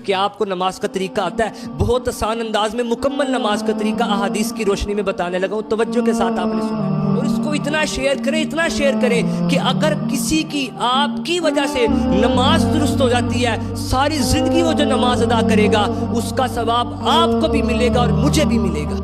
کہ آپ کو نماز کا طریقہ آتا ہے؟ بہت آسان انداز میں مکمل نماز کا طریقہ احادیث کی روشنی میں بتانے لگا ہوں، توجہ کے ساتھ آپ نے سنا ہے، اور اس کو اتنا شیئر کریں کہ اگر کسی کی آپ کی وجہ سے نماز درست ہو جاتی ہے، ساری زندگی وہ جو نماز ادا کرے گا اس کا ثواب آپ کو بھی ملے گا اور مجھے بھی ملے گا۔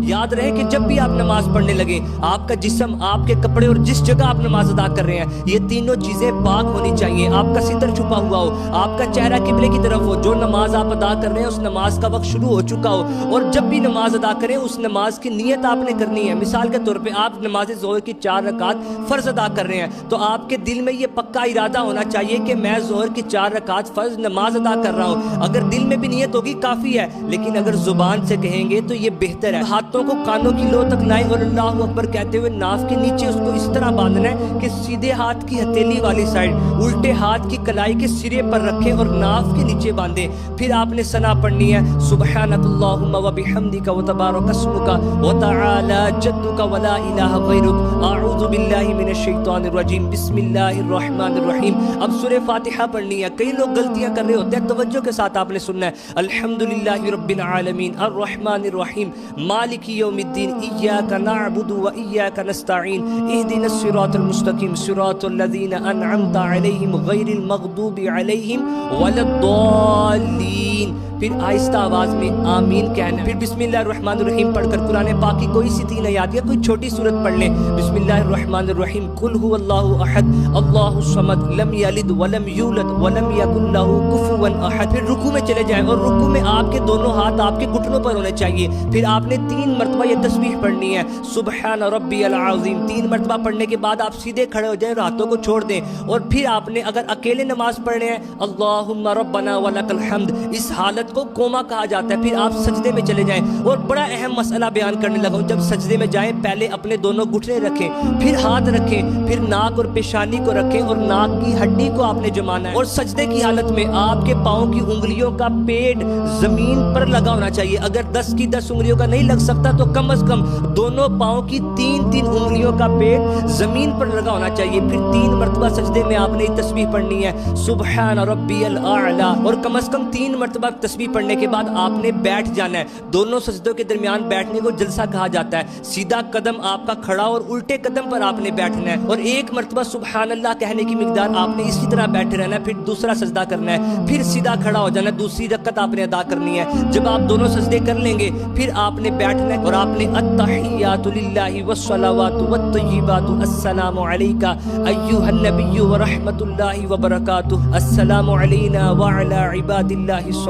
یاد رہے کہ جب بھی آپ نماز پڑھنے لگے، آپ کا جسم، آپ کے کپڑے اور جس جگہ آپ نماز ادا کر رہے ہیں، یہ تینوں چیزیں پاک ہونی چاہیے۔ آپ کا ستر چھپا ہوا ہو، آپ کا چہرہ قبلے کی طرف ہو، جو نماز آپ ادا کر رہے ہیں اس نماز کا وقت شروع ہو چکا ہو، اور جب بھی نماز ادا کریں اس نماز کی نیت آپ نے کرنی ہے۔ مثال کے طور پہ آپ نماز ظہر کی 4 رکعت فرض ادا کر رہے ہیں، تو آپ کے دل میں یہ پکا ارادہ ہونا چاہیے کہ میں ظہر کی 4 رکعت فرض نماز ادا کر رہا ہوں۔ اگر دل میں بھی نیت ہوگی کافی ہے، لیکن اگر زبان سے کہیں گے تو یہ بہتر ہے۔ ہاتھوں کو کانوں کی لو تک لائیں اور اللہ اکبر کہتے ہوئے ناف کے نیچے اس کو اس طرح باندھنا ہے کہ سیدھے ہاتھ کی ہتھیلی والی سائڈ الٹے ہاتھ کی کلائی کے سرے پر رکھیں اور ناف کے نیچے باندھیں۔ پھر آپ نے ثنا پڑھنی ہے، سبحانک اللہم و بحمدک و تبارک اسمک و تعالی جدک و لا الہ غیرک، اعوذ باللہ من الشیطان الرجیم، بسم اللہ الرحمن الرحیم۔ اب سورہ فاتحہ پڑھنی ہے۔ کئی لوگ غلطیاں کر رہے ہوتے ہیں، توجہ کے ساتھ آپ نے سننا ہے۔ الحمدللہ رب العالمین الرحمن الرحیم مالک یوم الدین إياك نعبد وإياك نستعين اهدنا الصراط المستقيم صراط الذين أنعمت عليهم غير المغضوب عليهم ولا الضالين۔ پھر آہستہ آواز میں آمین کہنا ہے۔ پھر بسم اللہ الرحمن الرحیم پڑھ کر قرآن پاک کی کوئی سی 3 آیات یا کوئی چھوٹی سورت پڑھ لیں۔ بسم اللہ الرحمن الرحیم، قل هو اللہ احد اللہ الصمد لم یلد ولم یولد ولم یکن له کفوا احد۔ پھر رکوع میں چلے جائیں اور رکوع میں آپ کے دونوں ہاتھ آپ کے گھٹنوں پر ہونے چاہیے۔ پھر آپ نے 3 مرتبہ یہ تسبیح پڑھنی ہے، سبحان ربی العظیم۔ 3 مرتبہ پڑھنے کے بعد آپ سیدھے کھڑے ہو جائیں اور ہاتھوں کو چھوڑ دیں، اور پھر آپ نے اگر اکیلے نماز پڑھنے ہیں، اللہم ربنا ولک الحمد، اس حالت کو کوما کہا جاتا ہے۔ پھر آپ سجدے میں چلے جائیں، اور بڑا اہم مسئلہ بیان کرنے لگا ہوں۔ جب سجدے میں جائیں پہلے اپنے دونوں گھٹنے رکھیں، پھر ہاتھ رکھیں، پھر ناک اور پیشانی کو رکھیں اور ناک کی ہڈی کو آپ نے جمانا ہے، اور سجدے کی حالت میں آپ کے پاؤں کی انگلیوں کا پیڈ زمین پر لگا ہونا چاہیے۔ اگر 10 کی 10 انگلیوں کا نہیں لگ سکتا تو کم از کم دونوں پاؤں کی 3 انگلیوں کا پیڈ زمین پر لگا ہونا چاہیے۔ پھر 3 مرتبہ سجدے میں آپ نے یہ تسبیح پڑھنی ہے، سبحان ربی الاعلی، اور کم از کم 3 مرتبہ تسبیح پڑھنے کے بعد آپ نے بیٹھ جانا ہے۔ دونوں سجدوں کے درمیان بیٹھنے کو جلسہ کہا جاتا ہے۔ سیدھا قدم آپ کا کھڑا اور الٹے قدم پر آپ نے بیٹھنا ہے، اور 1 مرتبہ سبحان اللہ کہنے کی مقدار آپ نے اسی طرح بیٹھے رہنا ہے۔ پھر دوسرا سجدہ کرنا ہے، پھر سیدھا کھڑا ہو جانا ہے، دوسری رکعت آپ نے ادا کرنی ہے۔ جب آپ دونوں سجدے کر لیں گے پھر آپ نے بیٹھنا ہے، اور آپ نے التحیات للہ والصلوات والطیبات السلام علیک ایھا النبی ورحمۃ اللہ وبرکاتہ، السلام علینا وعلی عباد اللہ